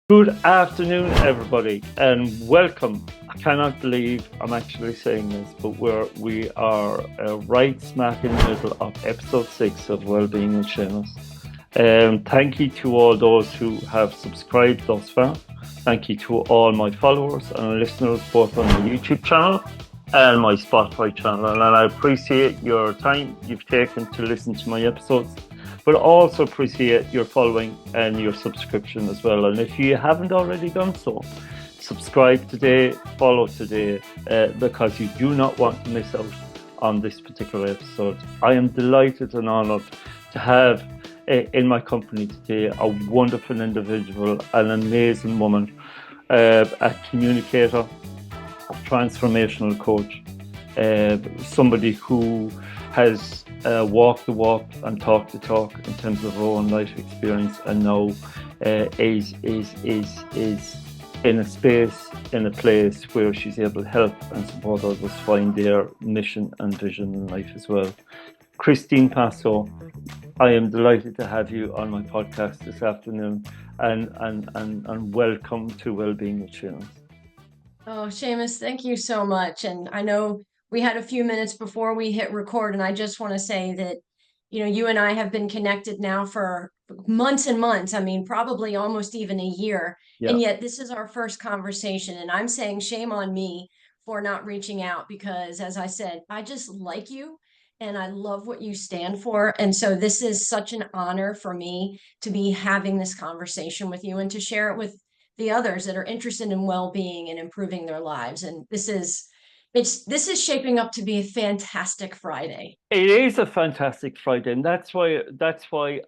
Good afternoon, everybody, and welcome. I cannot believe I'm actually saying this, but we are right smack in the middle of episode 6 of Wellbeing with Seamus. Thank you to all those who have subscribed thus far. Thank you to all my followers and listeners, both on the YouTube channel and my Spotify channel. And I appreciate your time you've taken to listen to my episodes, but also appreciate your following and your subscription as well. And if you haven't already done so, subscribe today, follow today, because you do not want to miss out on this particular episode. I am delighted and honoured to have in my company today a wonderful individual, an amazing woman, a communicator, a transformational coach, somebody who has walk the walk and talk the talk in terms of her own life experience, and now is in a space, in a place where she's able to help and support others find their mission and vision in life as well. Christine Passo, I am delighted to have you on my podcast this afternoon, and welcome to Wellbeing with Seamus. Oh, Seamus, thank you so much. And I know we had a few minutes before we hit record, and I just want to say that, you and I have been connected now for months and months. I mean, probably almost even a year. Yeah. And yet this is our first conversation. And I'm saying shame on me for not reaching out because, as I said, I just like you and I love what you stand for. And so this is such an honor for me to be having this conversation with you and to share it with the others that are interested in well-being and improving their lives. And this is shaping up to be a fantastic Friday. It is a fantastic Friday, and that's why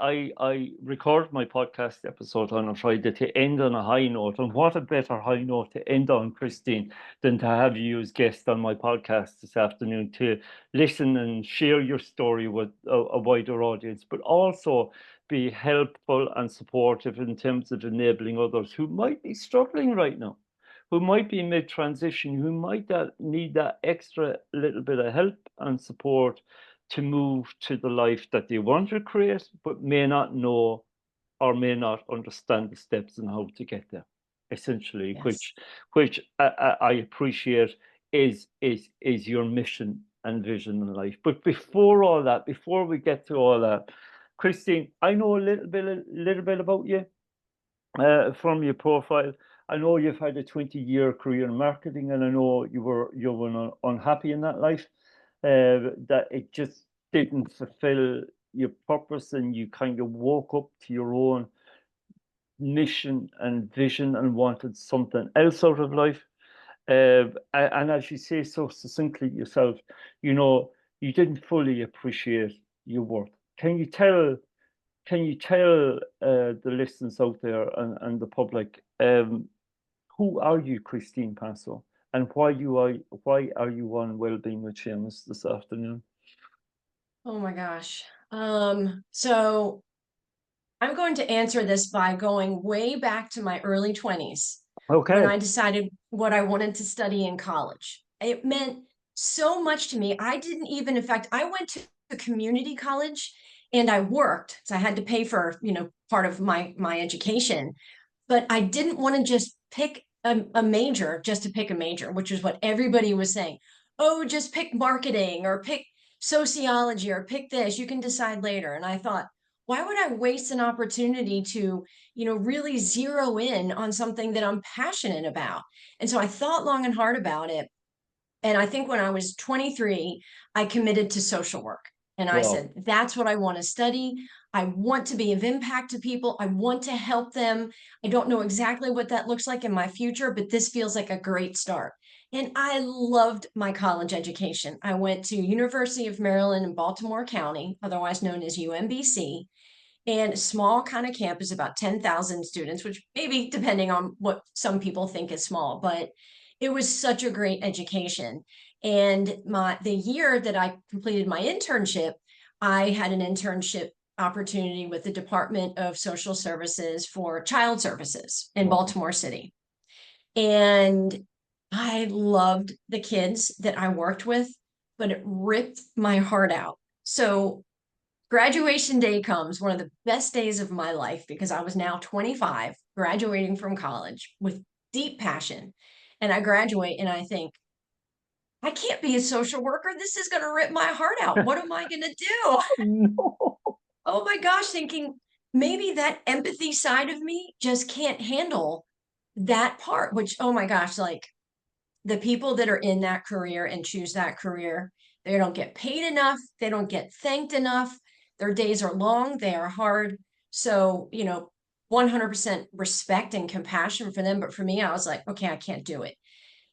I record my podcast episode on a Friday to end on a high note. And what a better high note to end on, Christine, than to have you as guest on my podcast this afternoon to listen and share your story with a wider audience, but also be helpful and supportive in terms of enabling others who might be struggling right now, who might be mid-transition, who might need that extra little bit of help and support to move to the life that they want to create, but may not know or may not understand the steps and how to get there. Essentially, Yes. which I appreciate is your mission and vision in life. But before all that, before we get to all that, Christine, I know a little bit about you from your profile. I know you've had a 20-year career in marketing, and I know you were unhappy in that life, that it just didn't fulfill your purpose, and you kind of woke up to your own mission and vision and wanted something else out of life. And as you say so succinctly yourself, you didn't fully appreciate your worth. Can you tell the listeners out there and the public, who are you, Christine Passo, and why are you on Wellbeing with Seamus this afternoon? Oh my gosh. So I'm going to answer this by going way back to my early 20s when Okay. I decided what I wanted to study in college. It meant so much to me. I didn't even, in fact, I went to a community college and I worked. So I had to pay for, part of my education, but I didn't want to just pick a major just to pick a major, which is what everybody was saying. Oh, just pick marketing or pick sociology or pick this. You can decide later. And I thought, why would I waste an opportunity to, really zero in on something that I'm passionate about? And so I thought long and hard about it. And I think when I was 23, I committed to social work. And I Wow. said, that's what I want to study. I want to be of impact to people. I want to help them. I don't know exactly what that looks like in my future, but this feels like a great start. And I loved my college education. I went to University of Maryland in Baltimore County, otherwise known as UMBC, and a small kind of campus, about 10,000 students, which maybe depending on what some people think is small, but it was such a great education. And the year that I completed my internship, I had an internship opportunity with the Department of Social Services for Child Services in Wow. Baltimore City. And I loved the kids that I worked with, but it ripped my heart out. So graduation day comes, one of the best days of my life, because I was now 25 graduating from college with deep passion. And I graduate and I think, I can't be a social worker. This is going to rip my heart out. What am I going to do? No. Oh my gosh, thinking maybe that empathy side of me just can't handle that part, which, oh my gosh, like the people that are in that career and choose that career, they don't get paid enough. They don't get thanked enough. Their days are long. They are hard. So, 100% respect and compassion for them. But for me, I was like, okay, I can't do it.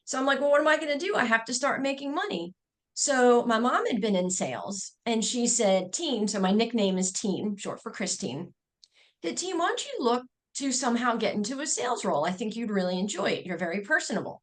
So I'm like, well, what am I going to do? I have to start making money. So my mom had been in sales and she said, Teen, so my nickname is Teen, short for Christine. The Teen, why don't you look to somehow get into a sales role? I think you'd really enjoy it. You're very personable.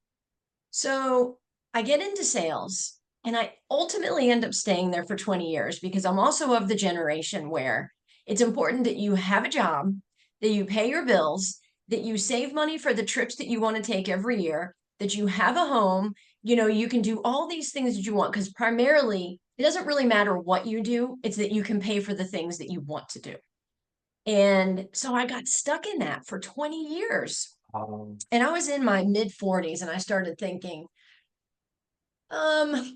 So I get into sales and I ultimately end up staying there for 20 years because I'm also of the generation where it's important that you have a job, that you pay your bills, that you save money for the trips that you want to take every year, that you have a home, you can do all these things that you want because primarily it doesn't really matter what you do, it's that you can pay for the things that you want to do. And so I got stuck in that for 20 years. And I was in my mid 40s and I started thinking, if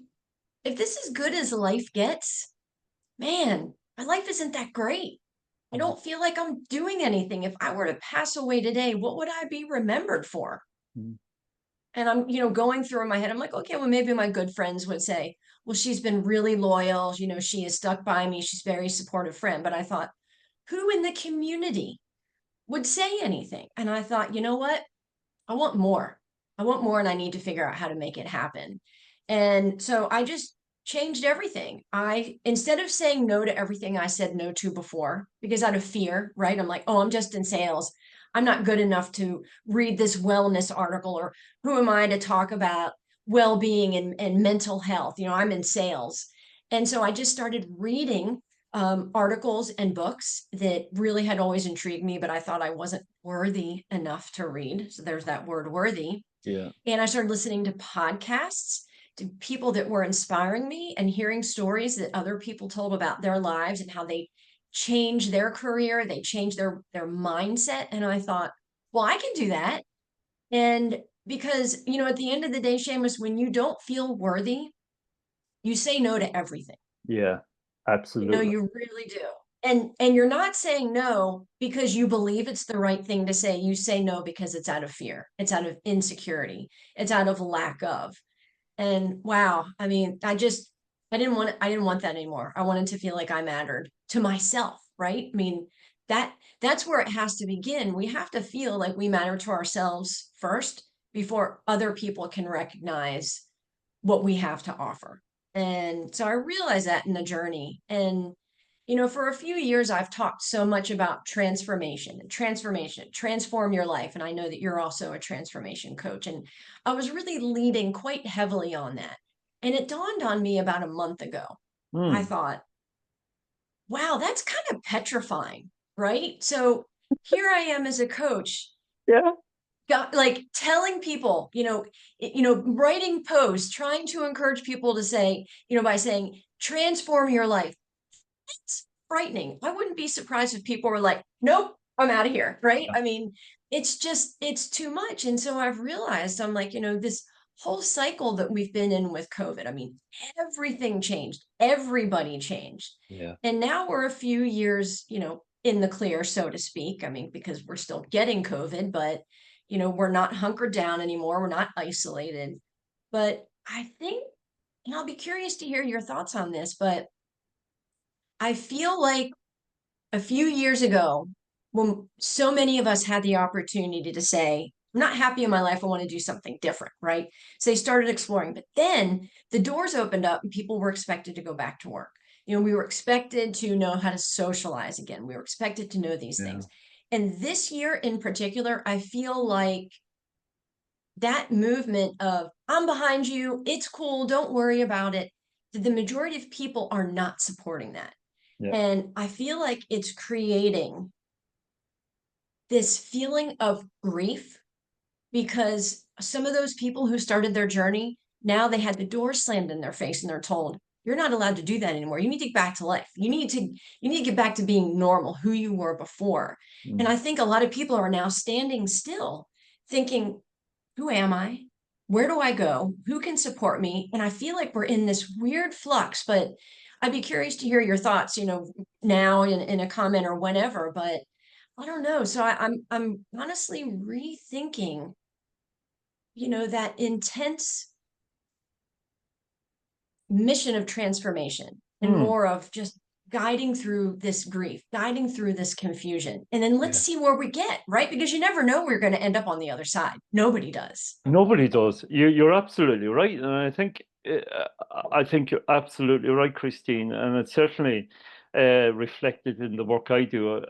this is good as life gets, man, my life isn't that great. I don't feel like I'm doing anything. If I were to pass away today, what would I be remembered for? Mm. And I'm, going through in my head, I'm like, okay, well, maybe my good friends would say, well, she's been really loyal. She is stuck by me. She's a very supportive friend. But I thought, who in the community would say anything? And I thought, you know what? I want more. I want more and I need to figure out how to make it happen. And so I just changed everything. Instead of saying no to everything I said no to before, because out of fear, right? I'm like, oh, I'm just in sales. I'm not good enough to read this wellness article, or who am I to talk about well-being and mental health? I'm in sales. And so I just started reading articles and books that really had always intrigued me, but I thought I wasn't worthy enough to read. So there's that word worthy. Yeah. And I started listening to podcasts, to people that were inspiring me and hearing stories that other people told about their lives and how they changed their career, they changed their mindset. And I thought, well, I can do that. And because, at the end of the day, Seamus, when you don't feel worthy, you say no to everything. Yeah. Absolutely. You really do. And you're not saying no because you believe it's the right thing to say. You say no because it's out of fear. It's out of insecurity. It's out of lack of. And wow, I mean, I didn't want that anymore. I wanted to feel like I mattered to myself, right? I mean, that's where it has to begin. We have to feel like we matter to ourselves first before other people can recognize what we have to offer. And so I realized that in the journey. And, for a few years, I've talked so much about transformation, transform your life. And I know that you're also a transformation coach. And I was really leading quite heavily on that. And it dawned on me about a month ago. I Mm. thought, wow, that's kind of petrifying, right? So here I am as a coach, Yeah. like telling people, writing posts, trying to encourage people to say, by saying, transform your life. It's frightening. I wouldn't be surprised if people were like, nope, I'm out of here. Right. I mean, it's too much. And so I've realized, I'm like, this whole cycle that we've been in with COVID, I mean, everything changed. Everybody changed. Yeah. And now we're a few years, in the clear, so to speak. I mean, because we're still getting COVID, but, we're not hunkered down anymore. We're not isolated. But I think, and I'll be curious to hear your thoughts on this, but I feel like a few years ago, when so many of us had the opportunity to say, I'm not happy in my life, I want to do something different, right? So they started exploring, but then the doors opened up and people were expected to go back to work. We were expected to know how to socialize again. We were expected to know these Yeah. things. And this year in particular, I feel like that movement of, I'm behind you, it's cool, don't worry about it, the majority of people are not supporting that. Yeah. And I feel like it's creating this feeling of grief because some of those people who started their journey, now they had the door slammed in their face and they're told, You're not allowed to do that anymore. You need to get back to life. You need to get back to being normal, who you were before. And Mm. I think a lot of people are now standing still thinking, who am I? Where do I go? Who can support me? And I feel like we're in this weird flux, but I'd be curious to hear your thoughts, now in a comment or whenever, but I don't know. So I'm honestly rethinking, that intense mission of transformation and Mm. more of just guiding through this grief, guiding through this confusion. And then let's Yeah. see where we get, right? Because you never know where you're going to end up on the other side. Nobody does. Nobody does. You're absolutely right, and I think you're absolutely right, Christine, and it's certainly reflected in the work I do.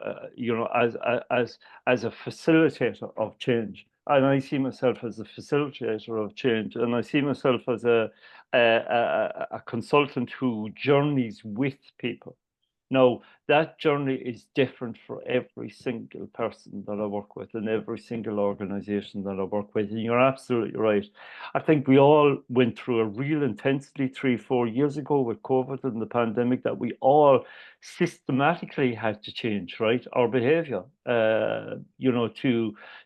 As a facilitator of change, and I see myself as a facilitator of change, and I see myself as a consultant who journeys with people. Now, that journey is different for every single person that I work with and every single organization that I work with. And you're absolutely right. I think we all went through a real intensity 3, 4 years ago with COVID and the pandemic that we all systematically had to change, right? Our behavior,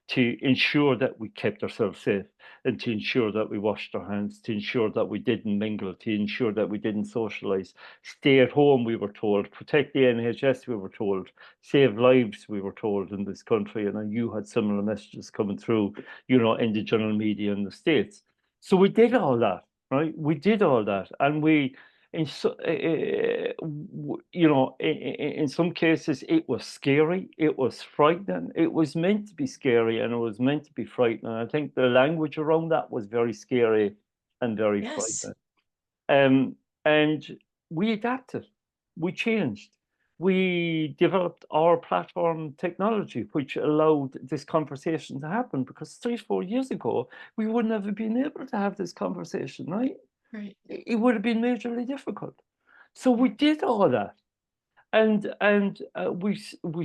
to ensure that we kept ourselves safe and to ensure that we washed our hands, to ensure that we didn't mingle, to ensure that we didn't socialize. Stay at home, we were told. Protect the NHS, we were told. Save lives, we were told in this country. And you had similar messages coming through, in the general media in the States. So we did all that, right? We did all that. And in some cases, it was scary. It was frightening. It was meant to be scary and it was meant to be frightening. I think the language around that was very scary and very Yes. frightening. And we adapted, we changed, we developed our platform technology, which allowed this conversation to happen. Because 3, 4 years ago, we wouldn't have been able to have this conversation, right? Right. It would have been majorly difficult. So we did all that. And we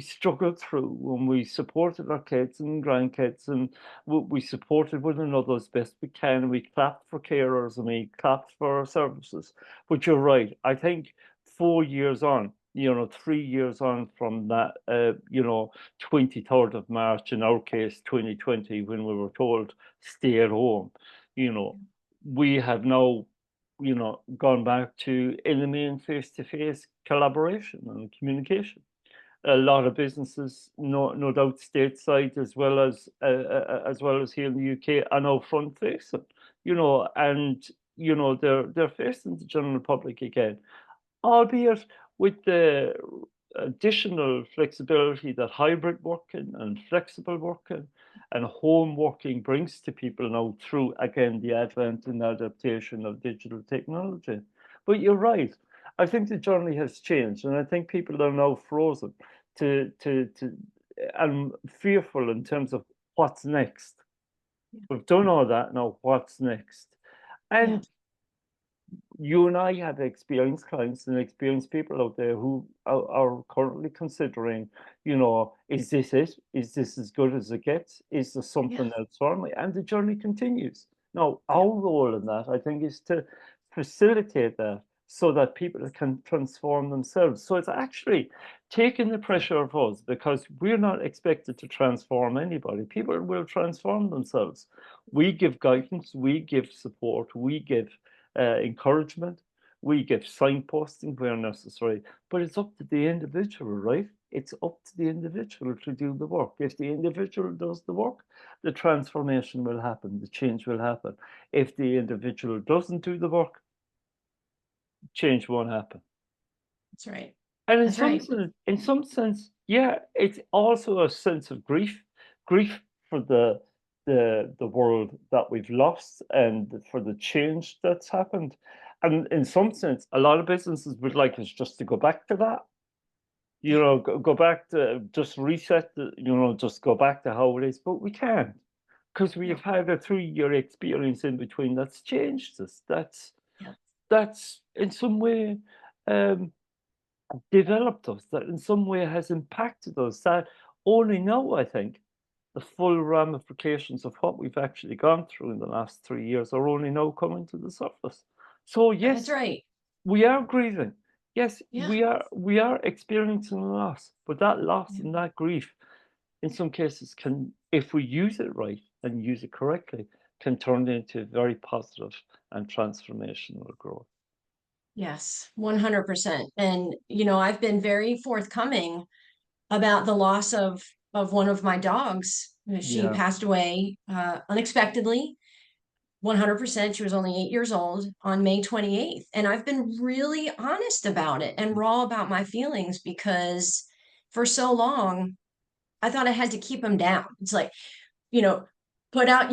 struggled through, and we supported our kids and grandkids, and we supported one another as best we can. We clapped for carers and we clapped for our services. But you're right. I think 4 years on, 3 years on from that, 23rd of March, in our case, 2020, when we were told stay at home, you know, we have now gone back to enemy and face-to-face collaboration and communication. A lot of businesses, no doubt, stateside as well as here in the UK, are now front facing, and they're facing the general public again, albeit with the additional flexibility that hybrid working and flexible working and home working brings to people now through, again, the advent and adaptation of digital technology. But you're right. I think the journey has changed, and I think people are now frozen to and fearful in terms of what's next. We've done all that, now what's next? Yeah. And you and I have experienced clients and experienced people out there who are currently considering, is this it? Is this as good as it gets? Is there Yeah. something else for me? And the journey continues. Now, Yeah. our role in that, I think, is to facilitate that so that people can transform themselves. So it's actually taking the pressure off us, because we're not expected to transform anybody. People will transform themselves. We give guidance, we give support, we give encouragement. We give signposting where necessary, but it's up to the individual, right? It's up to the individual to do the work. If the individual does the work, the transformation will happen, the change will happen. If the individual doesn't do the work, change won't happen. That's right. And That's right. in some sense, yeah, it's also a sense of grief for the world that we've lost and for the change that's happened. And in some sense, a lot of businesses would like us just to go back to that. Go back to just reset, just go back to how it is. But we can't, because we have No. had a 3-year experience in between that's changed us. Yeah. That's in some way um, developed us, that in some way has impacted us, that only now, I think, the full ramifications of what we've actually gone through in the last 3 years are only now coming to the surface. So That's yes, right. we are grieving. Yes, Yeah. we are experiencing a loss, but that loss Yeah. and that grief, in some cases, can, if we use it right and use it correctly, can turn into very positive and transformational growth. Yes, 100%. And, I've been very forthcoming about the loss of one of my dogs. She Yeah, passed away unexpectedly, 100%. She was only 8 years old on May 28th. And I've been really honest about it and raw about my feelings because for so long, I thought I had to keep them down. It's like, you know, put out,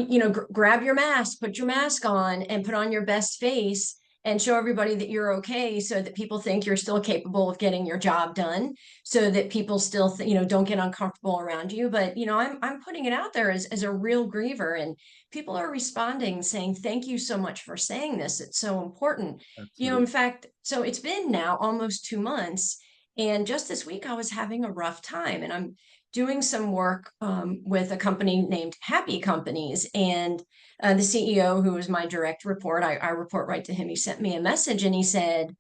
grab your mask, put your mask on and put on your best face and show everybody that you're okay so that people think you're still capable of getting your job done, so that people still, don't get uncomfortable around you. But, I'm putting it out there as a real griever, and people are responding saying, thank you so much for saying this. It's so important. In absolutely. fact, so it's been now almost 2 months. And just this week, I was having a rough time, and I'm doing some work with a company named Happy Companies. And the CEO, who was my direct report, I report right to him. He sent me a message and he said,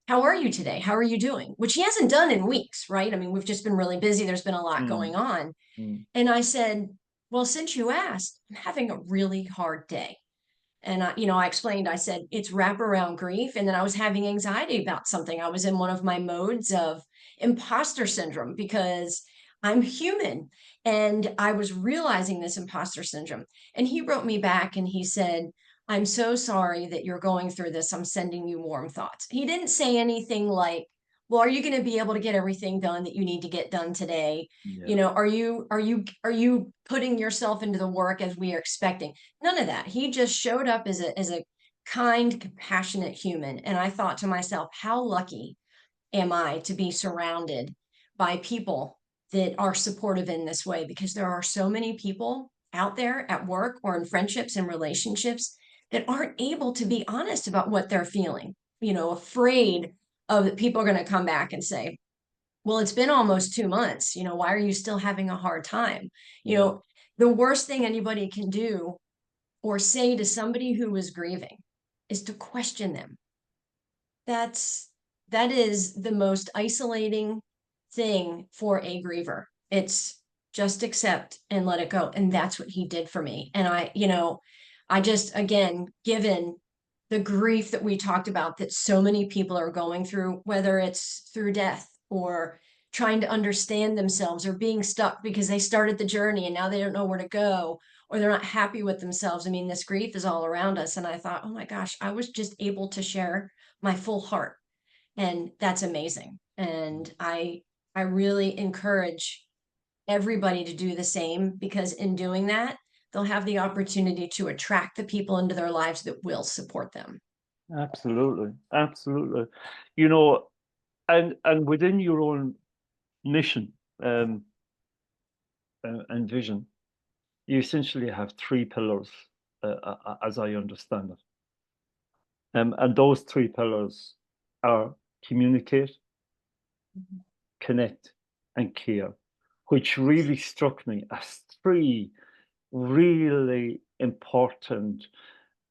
how are you today? How are you doing? Which he hasn't done in weeks, right? I mean, we've just been really busy. There's been a lot Mm, going on. mm, And I said, well, since you asked, I'm having a really hard day. And I explained, I said, it's wraparound grief. And then I was having anxiety about something. I was in one of my modes of imposter syndrome because I'm human. And I was realizing this imposter syndrome. And he wrote me back and he said, I'm so sorry that you're going through this. I'm sending you warm thoughts. He didn't say anything like, well, are you going to be able to get everything done that you need to get done today? yeah, Are you putting yourself into the work as we are expecting? None of that. He just showed up as a kind, compassionate human. And I thought to myself, how lucky am I to be surrounded by people that are supportive in this way? Because there are so many people out there at work or in friendships and relationships that aren't able to be honest about what they're feeling, afraid of that people are going to come back and say, well, it's been almost 2 months. Why are you still having a hard time? You yeah, know, the worst thing anybody can do or say to somebody who is grieving is to question them. That is the most isolating thing for a griever. It's just accept and let it go. And that's what he did for me. And I just, again, given the grief that we talked about that so many people are going through, whether it's through death or trying to understand themselves or being stuck because they started the journey and now they don't know where to go, or they're not happy with themselves. I mean, this grief is all around us. And I thought, oh my gosh, I was just able to share my full heart. And that's amazing. And I really encourage everybody to do the same, because in doing that, they'll have the opportunity to attract the people into their lives that will support them. absolutely, absolutely. You know, and within your own mission um, and vision, you essentially have three pillars, as I understand it. And those three pillars are communicate, Mhm. connect, and care, which really struck me as three really important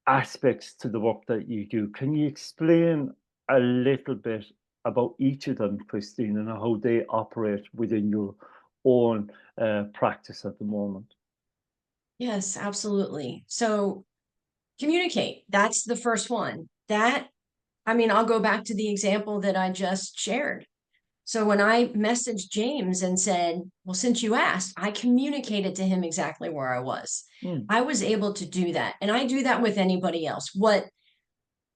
aspects to the work that you do. Can you explain a little bit about each of them, Christine, and how they operate within your own practice at the moment? Yes, absolutely. So communicate, that's the first one. I'll go back to the example that I just shared. So when I messaged James and said, well, since you asked, I communicated to him exactly where I was. Mm, I was able to do that. And I do that with anybody else. What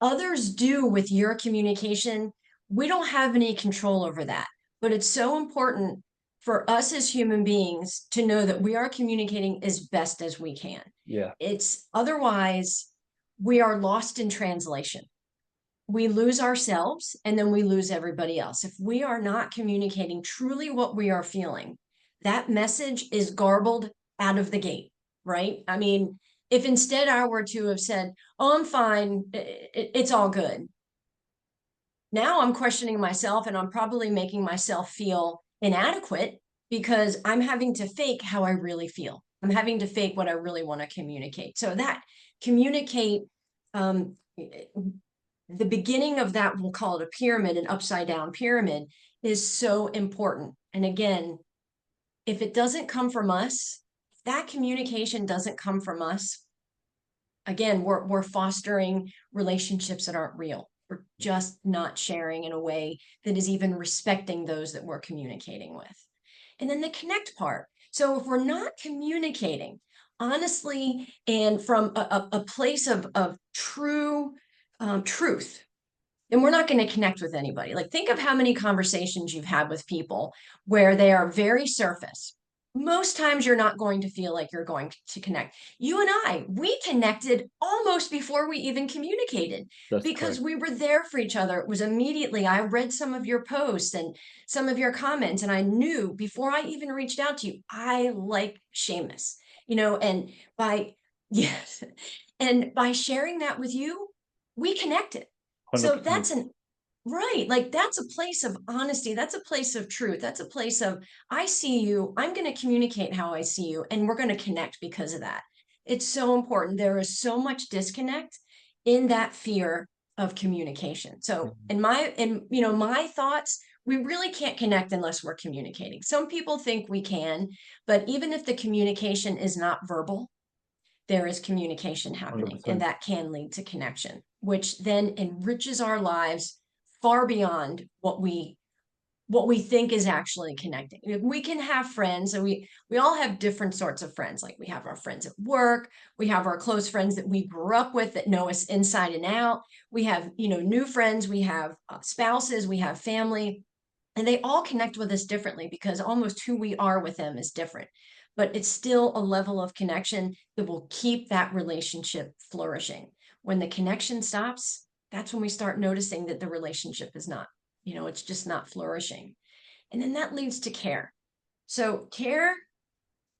others do with your communication, we don't have any control over that. But it's so important for us as human beings to know that we are communicating as best as we can. yeah, It's otherwise, we are lost in translation. We lose ourselves and then we lose everybody else. If we are not communicating truly what we are feeling, that message is garbled out of the gate, right? I mean, if instead I were to have said, oh, I'm fine, it's all good. Now I'm questioning myself and I'm probably making myself feel inadequate because I'm having to fake how I really feel. I'm having to fake what I really want to communicate. So that communicate, um, the beginning of that, we'll call it a pyramid, an upside down pyramid, is so important. And again, if it doesn't come from us, if that communication doesn't come from us, again, we're fostering relationships that aren't real. We're just not sharing in a way that is even respecting those that we're communicating with. And then the connect part. So if we're not communicating honestly and from a place of true truth, then we're not going to connect with anybody. Like, think of how many conversations you've had with people where they are very surface. Most times you're not going to feel like you're going to connect. You and I, we connected almost before we even communicated. That's because correct. we were there for each other. It was immediately, I read some of your posts and some of your comments, and I knew before I even reached out to you, I like Seamus, and by, yes, and by sharing that with you, we connected. So 100%. that's an right, like, that's a place of honesty. That's a place of truth. That's a place of, I see you, I'm going to communicate how I see you, and we're going to connect because of that. It's so important. There is so much disconnect in that fear of communication. So my thoughts, we really can't connect unless we're communicating. Some people think we can, but even if the communication is not verbal, there is communication happening, and 100%. that can lead to connection, which then enriches our lives far beyond what we think is actually connecting. We can have friends, and we all have different sorts of friends. Like, we have our friends at work, we have our close friends that we grew up with that know us inside and out. We have, new friends, we have spouses, we have family, and they all connect with us differently because almost who we are with them is different. But it's still a level of connection that will keep that relationship flourishing. When the connection stops, that's when we start noticing that the relationship is not, it's just not flourishing. And then that leads to care. So care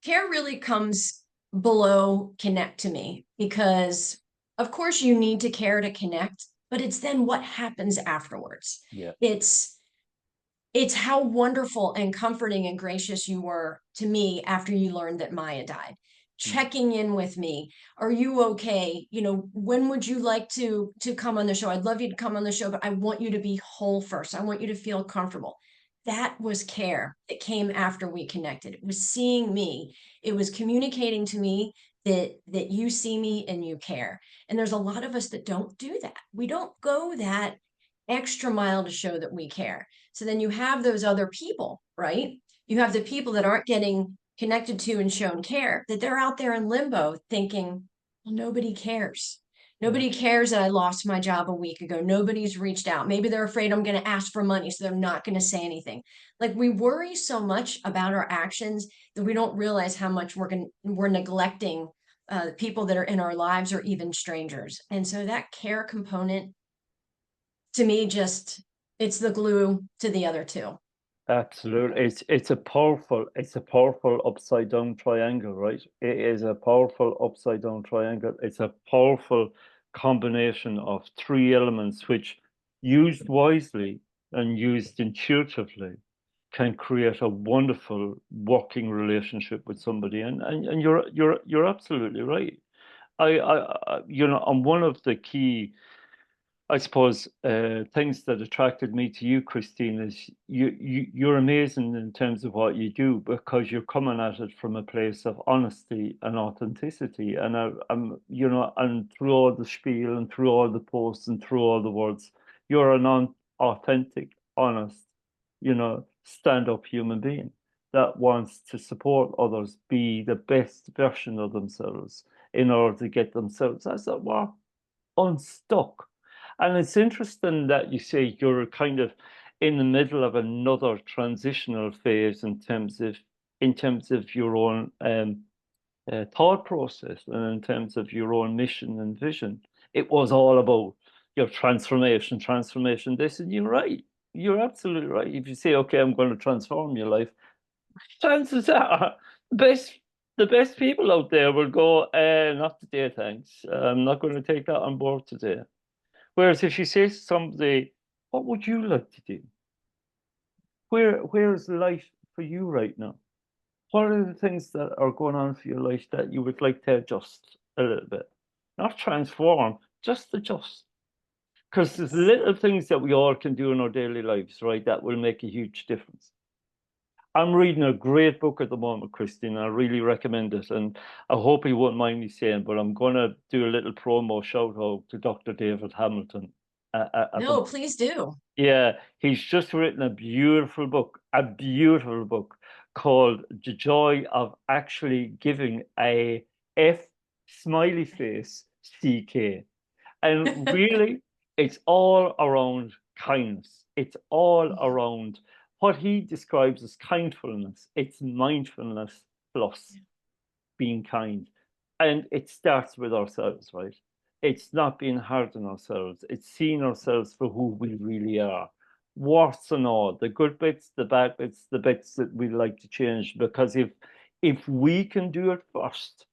really comes below connect to me, because of course you need to care to connect, but it's then what happens afterwards. Yeah. It's how wonderful and comforting and gracious you were to me after you learned that Maya died. Mm. Checking in with me. Are you okay? When would you like to come on the show? I'd love you to come on the show, but I want you to be whole first. I want you to feel comfortable. That was care that came after we connected. It was seeing me. It was communicating to me that you see me and you care. And there's a lot of us that don't do that. We don't go that extra mile to show that we care. So then you have those other people, right? You have the people that aren't getting connected to and shown care, that they're out there in limbo thinking, well, nobody cares. Yeah. Nobody cares that I lost my job a week ago. Nobody's reached out. Maybe they're afraid I'm going to ask for money, so they're not going to say anything. Like, we worry so much about our actions that we don't realize how much we're neglecting people that are in our lives, or even strangers. And so that care component, to me, it's the glue to the other two. Absolutely. It's a powerful upside down triangle, right? It is a powerful upside down triangle. It's a powerful combination of three elements which, used wisely and used intuitively, can create a wonderful working relationship with somebody. And you're absolutely right. And one of the key, I suppose, things that attracted me to you, Christine, is you're amazing in terms of what you do, because you're coming at it from a place of honesty and authenticity. And and through all the spiel and through all the posts and through all the words, you're an authentic, honest, stand-up human being that wants to support others be the best version of themselves in order to get themselves, as it were, unstuck. And it's interesting that you say you're kind of in the middle of another transitional phase in terms of your own thought process, and in terms of your own mission and vision. It was all about your transformation, this, and you're right. You're absolutely right. If you say, okay, I'm going to transform your life, chances are the best people out there will go, not today, thanks. I'm not going to take that on board today. Whereas if you say to somebody, what would you like to do? Where is life for you right now? What are the things that are going on for your life that you would like to adjust a little bit? Not transform, just adjust. Because there's little things that we all can do in our daily lives, right, that will make a huge difference. I'm reading a great book at the moment, Christine. I really recommend it. And I hope he won't mind me saying, but I'm going to do a little promo shout out to Dr. David Hamilton. No, please do. Yeah, he's just written a beautiful book called The Joy of Actually Giving, a F smiley face CK. And really, it's all around kindness. It's all around what he describes as kindfulness. It's mindfulness plus being kind. And it starts with ourselves, right? It's not being hard on ourselves. It's seeing ourselves for who we really are. Warts and all, the good bits, the bad bits, the bits that we like to change. Because if we can do it first,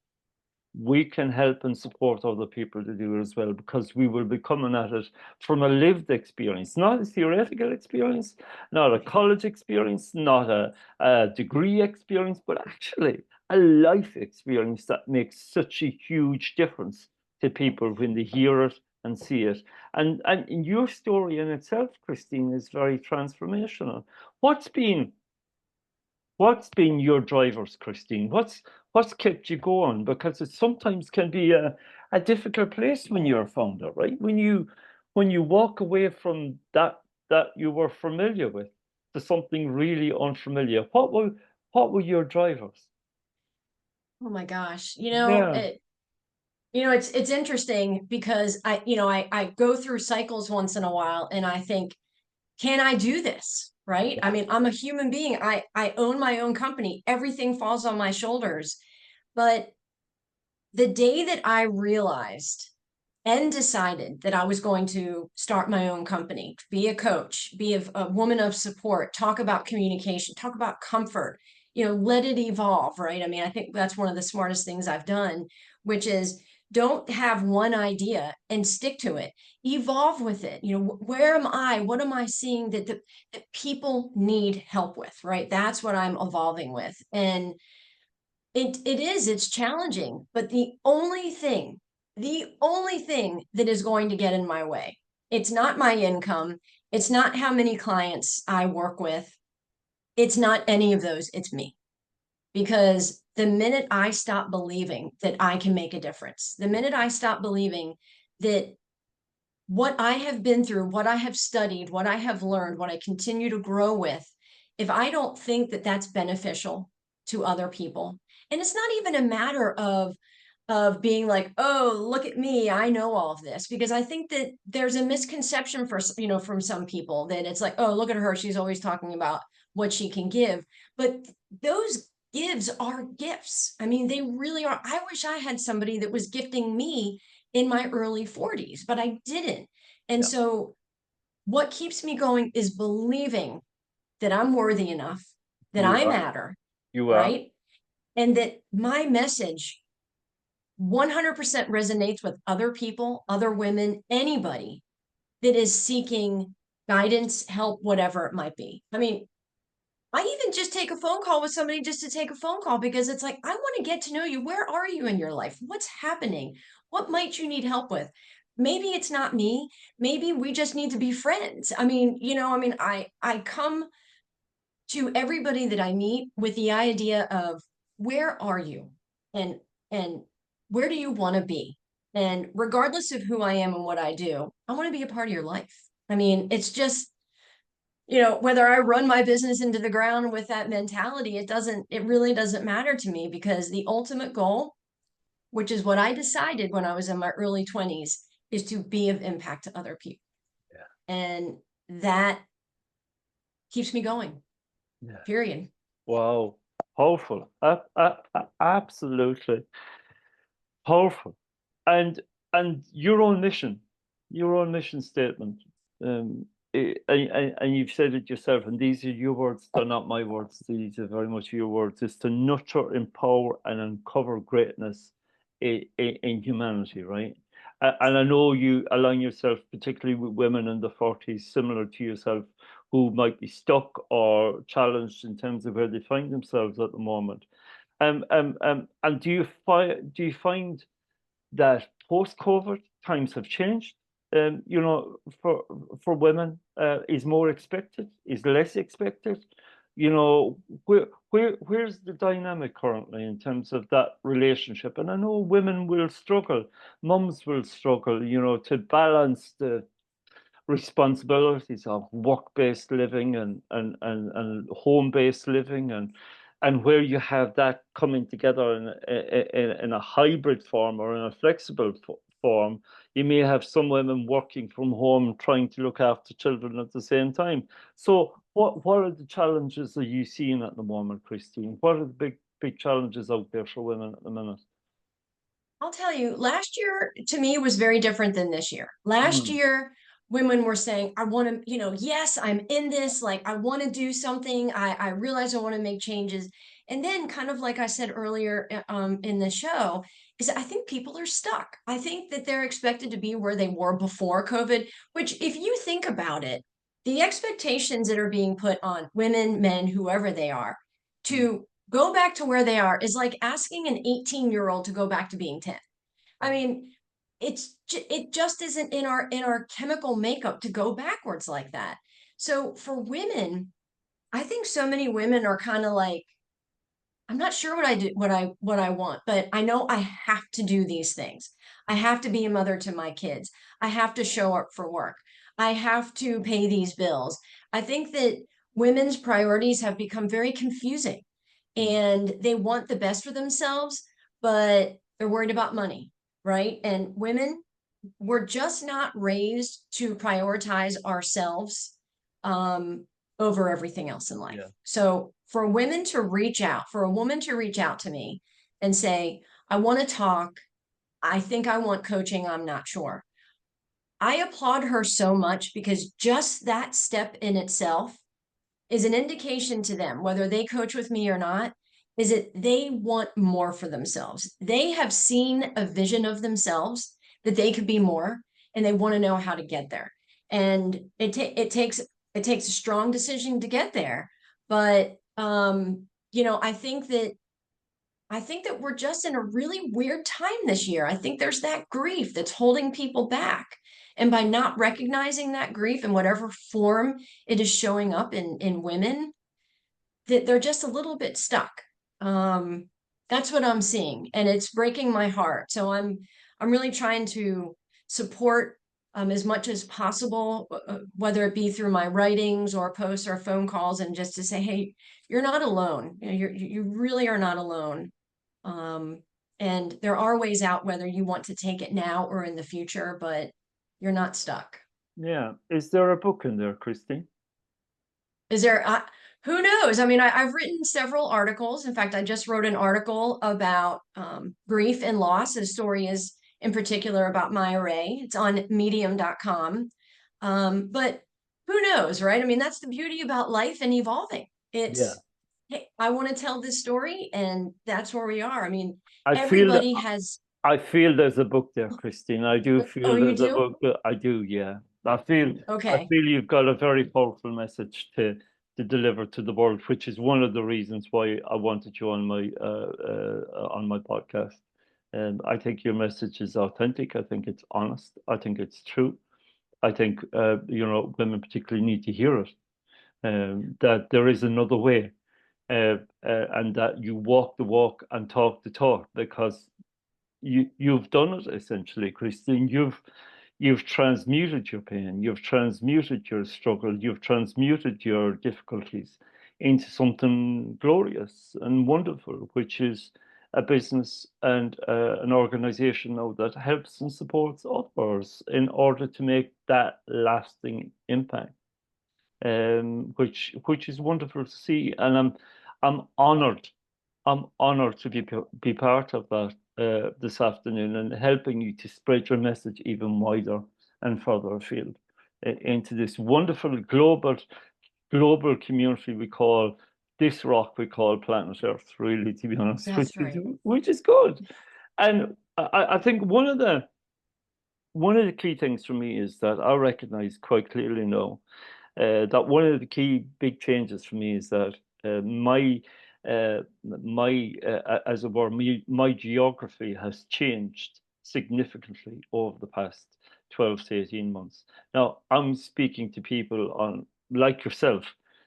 we can help and support other people to do it as well, because we will be coming at it from a lived experience, not a theoretical experience, not a college experience, not a degree experience, but actually a life experience that makes such a huge difference to people when they hear it and see it. And your story in itself, Christine, is very transformational. What's been your drivers, Christine? What's kept you going? Because it sometimes can be a difficult place when you're a founder, right? When you walk away from that you were familiar with to something really unfamiliar. What were your drivers? Oh my gosh. Yeah. It's interesting because I go through cycles once in a while and I think, can I do this? Right? I mean, I'm a human being. I own my own company. Everything falls on my shoulders. But the day that I realized and decided that I was going to start my own company, be a coach, be a woman of support, talk about communication, talk about comfort, let it evolve, right? I mean, I think that's one of the smartest things I've done, which is don't have one idea and stick to it. Evolve with it. Where am I? What am I seeing that people need help with, right? That's what I'm evolving with. And it's challenging, but the only thing that is going to get in my way, it's not my income, it's not how many clients I work with, it's not any of those, it's me. Because the minute I stop believing that I can make a difference, the minute I stop believing that what I have been through, what I have studied, what I have learned, what I continue to grow with, if I don't think that that's beneficial to other people, and it's not even a matter of being like, oh, look at me, I know all of this, because I think that there's a misconception from some people that it's like, oh, look at her, she's always talking about what she can give. But those gives are gifts. I mean, they really are. I wish I had somebody that was gifting me in my early 40s, but I didn't. And Yeah. so what keeps me going is believing that I'm worthy enough, that You I are. matter, You are. right? And that my message 100% resonates with other people, other women, anybody that is seeking guidance, help, whatever it might be. I mean, I even just take a phone call with somebody just to take a phone call, because it's like, I want to get to know you. Where are you in your life? What's happening? What might you need help with? Maybe it's not me. Maybe we just need to be friends. I come to everybody that I meet with the idea of, where are you? And and where do you want to be? And regardless of who I am and what I do, I want to be a part of your life. I mean, it's just, whether I run my business into the ground with that mentality, it really doesn't matter to me, because the ultimate goal, which is what I decided when I was in my early 20s, is to be of impact to other people. Yeah. And that keeps me going, Yeah. period. Wow. Powerful. Absolutely powerful. And your own mission statement. Um, and you've said it yourself, and these are your words, they're not my words. These are very much your words. Is to nurture, empower, and uncover greatness in humanity, right? And I know you align yourself, particularly with women in the 40s, similar to yourself, who might be stuck or challenged in terms of where they find themselves at the moment. And do you find that post-COVID times have changed? you know, for women, is more expected, is less expected. You know, where's the dynamic currently in terms of that relationship? And I know women will struggle, mums will struggle, you know, to balance the responsibilities of work-based living and home-based living, and where you have that coming together in a hybrid form or in a flexible form. You may have some women working from home trying to look after children at the same time. So what are the challenges that you seeing at the moment, Christine? What are the big challenges out there for women at the minute? I'll tell you, last year to me was very different than this year. Last Mm, year, women were saying, I want to, yes, I'm in this, like I want to do something. I realize I want to make changes. And then, kind of like I said earlier in the show, is I think people are stuck. I think that they're expected to be where they were before COVID, which, if you think about it, the expectations that are being put on women, men, whoever they are, mm, to go back to where they are is like asking an 18-year-old to go back to being 10. I mean, it just isn't in our chemical makeup to go backwards like that. So for women, I think so many women are kind of like, I'm not sure what I do, what I want, but I know I have to do these things. I have to be a mother to my kids. I have to show up for work. I have to pay these bills. I think that women's priorities have become very confusing, mm. and they want the best for themselves, but they're worried about money, right? And women, we're just not raised to prioritize ourselves um, over everything else in life. Yeah. So for women to reach out, for a woman to reach out to me and say, I want to talk, I think I want coaching, I'm not sure. I applaud her so much, because just that step in itself is an indication to them, whether they coach with me or not, is that they want more for themselves. They have seen a vision of themselves that they could be more, and they want to know how to get there. And it takes a strong decision to get there. But I think that we're just in a really weird time this year. I think there's that grief that's holding people back. And by not recognizing that grief in whatever form it is showing up in women, that they're just a little bit stuck. Um, that's what I'm seeing, and it's breaking my heart. So I'm really trying to support as much as possible, whether it be through my writings or posts or phone calls, and just to say, hey, you're not alone. You really are not alone. Um, and there are ways out, whether you want to take it now or in the future, but you're not stuck. Yeah. Is there a book in there, Christine? Is there, who knows? I mean, I've written several articles. In fact, I just wrote an article about grief and loss. The story is in particular about Maya Ray. It's on medium.com. But who knows, right? I mean, that's the beauty about life and evolving. Yeah. It's, hey, I want to tell this story, and that's where we are. I mean, I feel that everybody has, I feel there's a book there, Christine. I do oh, feel you there's a do? book. I do, yeah. I Okay. feel you've got a very powerful message to deliver to the world, which is one of the reasons why I wanted you on my podcast. I think your message is authentic. I think it's honest. I think it's true. I think you know, women particularly need to hear it. That there is another way, and that you walk the walk and talk the talk, because you've done it essentially, Christine. You've transmuted your pain, you've transmuted your struggle, you've transmuted your difficulties into something glorious and wonderful, which is a business and an organization now that helps and supports others in order to make that lasting impact, which is wonderful to see. And I'm honored. I'm honored to be part of that this afternoon, and helping you to spread your message even wider and further afield into this wonderful global community we call this rock we call planet Earth. Really, to be honest, That's right. which is good. And I think one of the key things for me is that I recognize quite clearly now that one of the key big changes for me is that my as it were, my geography has changed significantly over the past 12 to 18 months. Now, I'm speaking to people on like yourself,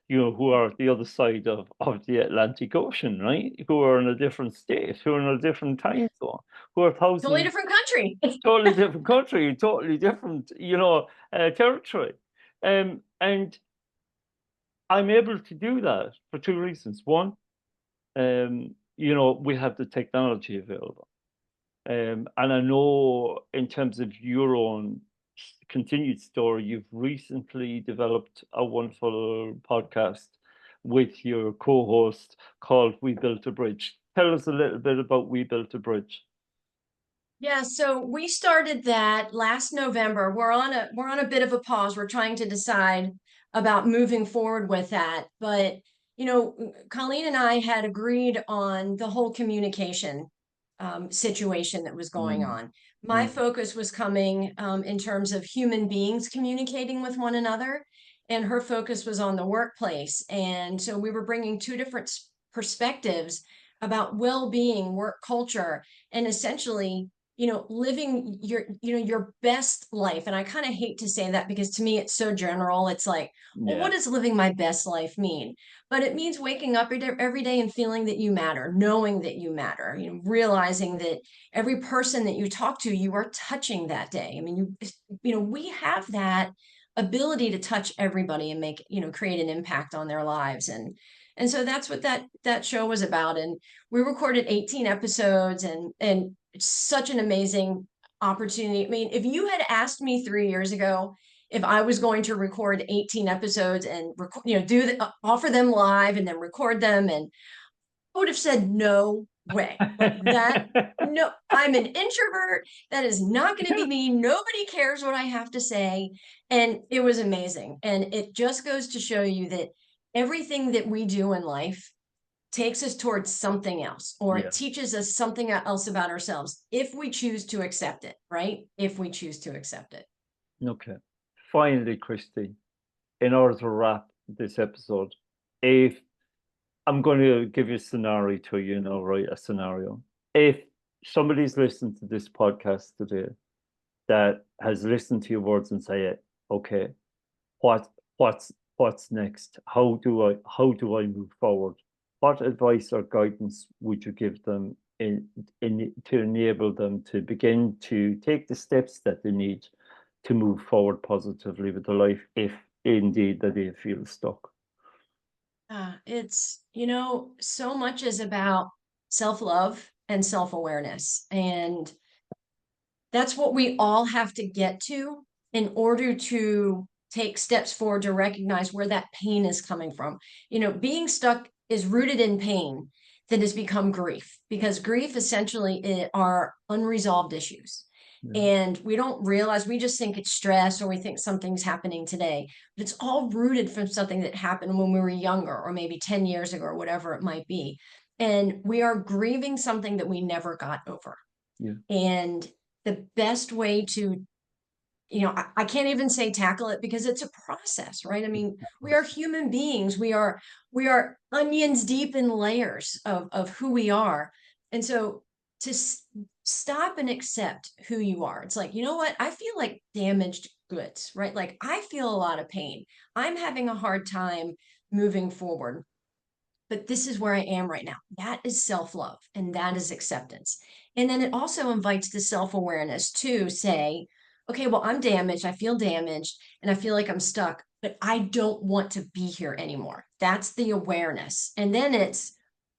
who are at the other side of the Atlantic Ocean, right? Who are in a different state, who are in a different time zone, who are Totally thousands, different country. totally different country, totally different, territory. And I'm able to do that for two reasons. One, we have the technology available. And I know in terms of your own continued story, you've recently developed a wonderful podcast with your co-host called We Built a Bridge. Tell us a little bit about We Built a Bridge. Yeah, so we started that last November. We're on a bit of a pause. We're trying to decide about moving forward with that. But, Colleen and I had agreed on the whole communication situation that was going on. My focus was coming in terms of human beings communicating with one another, and her focus was on the workplace. And so we were bringing two different perspectives about well-being, work culture, and essentially living your best life. And I kind of hate to say that because to me it's so general. It's like, well, what does living my best life mean? But it means waking up every day and feeling that you matter, knowing that you matter, realizing that every person that you talk to, you are touching that day. I mean, we have that ability to touch everybody and make, create an impact on their lives. And so that's what that show was about. And we recorded 18 episodes, and it's such an amazing opportunity. I mean, if you had asked me 3 years ago if I was going to record 18 episodes and offer them live and then record them, and I would have said no way. Like that, no, I'm an introvert. That is not going to be me. Nobody cares what I have to say. And it was amazing. And it just goes to show you that everything that we do in life takes us towards something else, or it teaches us something else about ourselves if we choose to accept it, right? If we choose to accept it. Okay. Finally, Christine, in order to wrap this episode, if I'm going to give you a scenario right? A scenario. If somebody's listened to this podcast today that has listened to your words and say, okay, what's next? How do I move forward? What advice or guidance would you give them in to enable them to begin to take the steps that they need to move forward positively with their life, if indeed that they feel stuck? It's, so much is about self-love and self-awareness. And that's what we all have to get to in order to take steps forward to recognize where that pain is coming from. Being stuck is rooted in pain that has become grief, because grief essentially are unresolved issues. And we don't realize, we just think it's stress, or we think something's happening today, but it's all rooted from something that happened when we were younger, or maybe 10 years ago, or whatever it might be. And we are grieving something that we never got over. And the best way to, I can't even say tackle it, because it's a process, right? I mean, we are human beings. We are onions deep in layers of who we are. And so to stop and accept who you are, it's like, you know what? I feel like damaged goods, right? Like I feel a lot of pain. I'm having a hard time moving forward, but this is where I am right now. That is self-love, and that is acceptance. And then it also invites the self-awareness to say, okay, well, I'm damaged. I feel damaged and I feel like I'm stuck, but I don't want to be here anymore. That's the awareness. And then it's,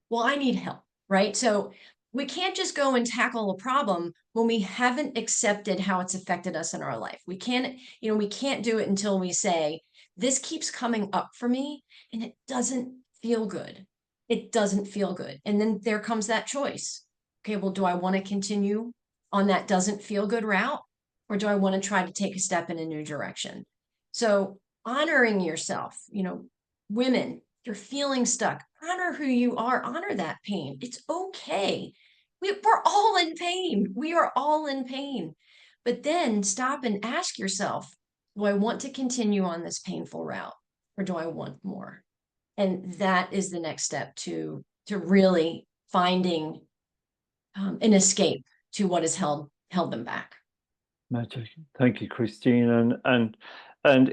well, I need help, right? So we can't just go and tackle a problem when we haven't accepted how it's affected us in our life. We can't do it until we say, this keeps coming up for me and it doesn't feel good. It doesn't feel good. And then there comes that choice. Okay, well, do I want to continue on that doesn't feel good route? Or do I want to try to take a step in a new direction? So honoring yourself, women, you're feeling stuck, honor who you are, honor that pain. It's okay. We're all in pain. We are all in pain. But then stop and ask yourself, do I want to continue on this painful route, or do I want more? And that is the next step to really finding an escape to what has held them back. Magic. Thank you, Christine. And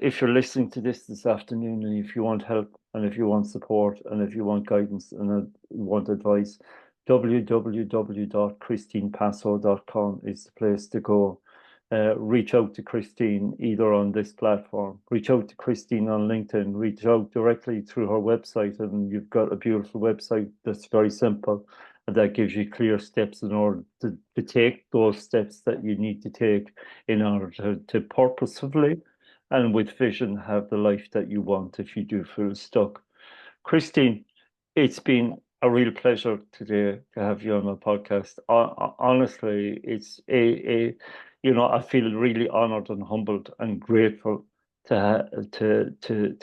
if you're listening to this afternoon, and if you want help, and if you want support, and if you want guidance, and want advice, www.christinepasso.com is the place to go. Reach out to Christine either on this platform, reach out to Christine on LinkedIn, reach out directly through her website, and you've got a beautiful website that's very simple, and that gives you clear steps in order to take those steps that you need to take in order to purposefully and with vision have the life that you want if you do feel stuck. Christine, it's been a real pleasure today to have you on my podcast. Honestly, it's I feel really honored and humbled and grateful to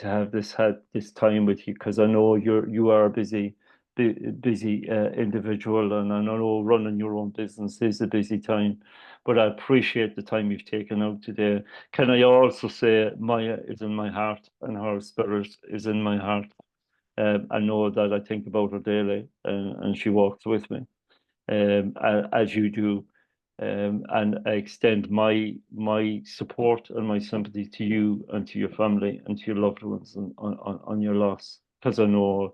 have had this time with you, because I know you are a busy individual, and I know running your own business is a busy time, but I appreciate the time you've taken out today. Can I also say Maya is in my heart and her spirit is in my heart. I know that I think about her daily, and she walks with me, as you do. And I extend my support and my sympathy to you and to your family and to your loved ones on your loss, because I know,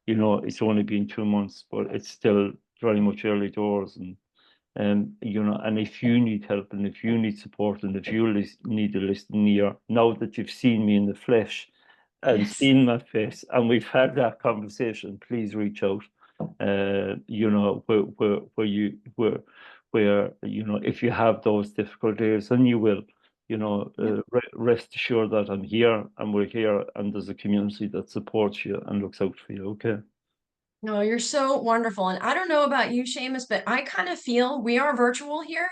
it's only been 2 months, but it's still very much early doors, and if you need help, and if you need support, and if you need a listening ear, now that you've seen me in the flesh and Yes. seen my face, and we've had that conversation, please reach out. Where if you have those difficult days, and you will, rest assured that I'm here, and we're here, and there's a community that supports you and looks out for you. Okay. No, you're so wonderful. And I don't know about you, Seamus, but I kind of feel we are virtual here,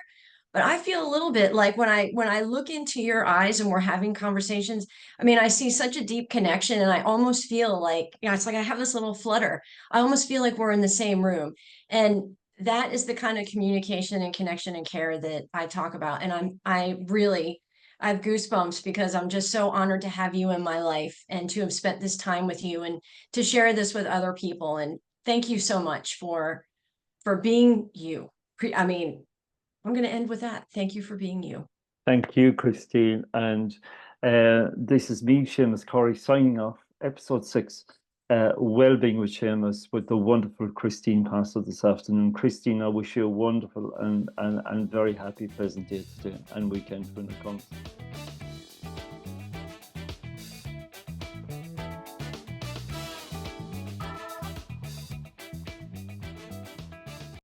but I feel a little bit like when I look into your eyes and we're having conversations, I mean, I see such a deep connection and I almost feel like, it's like I have this little flutter. I almost feel like we're in the same room. And that is the kind of communication and connection and care that I talk about. And I have goosebumps because I'm just so honored to have you in my life and to have spent this time with you and to share this with other people. And thank you so much for being you. I mean, I'm going to end with that. Thank you for being you. Thank you, Christine. And this is me, Seamus Corry, signing off, episode 6, Wellbeing with Seamus, with the wonderful Christine Passo this afternoon. Christine, I wish you a wonderful and very happy, pleasant day today and weekend when it comes.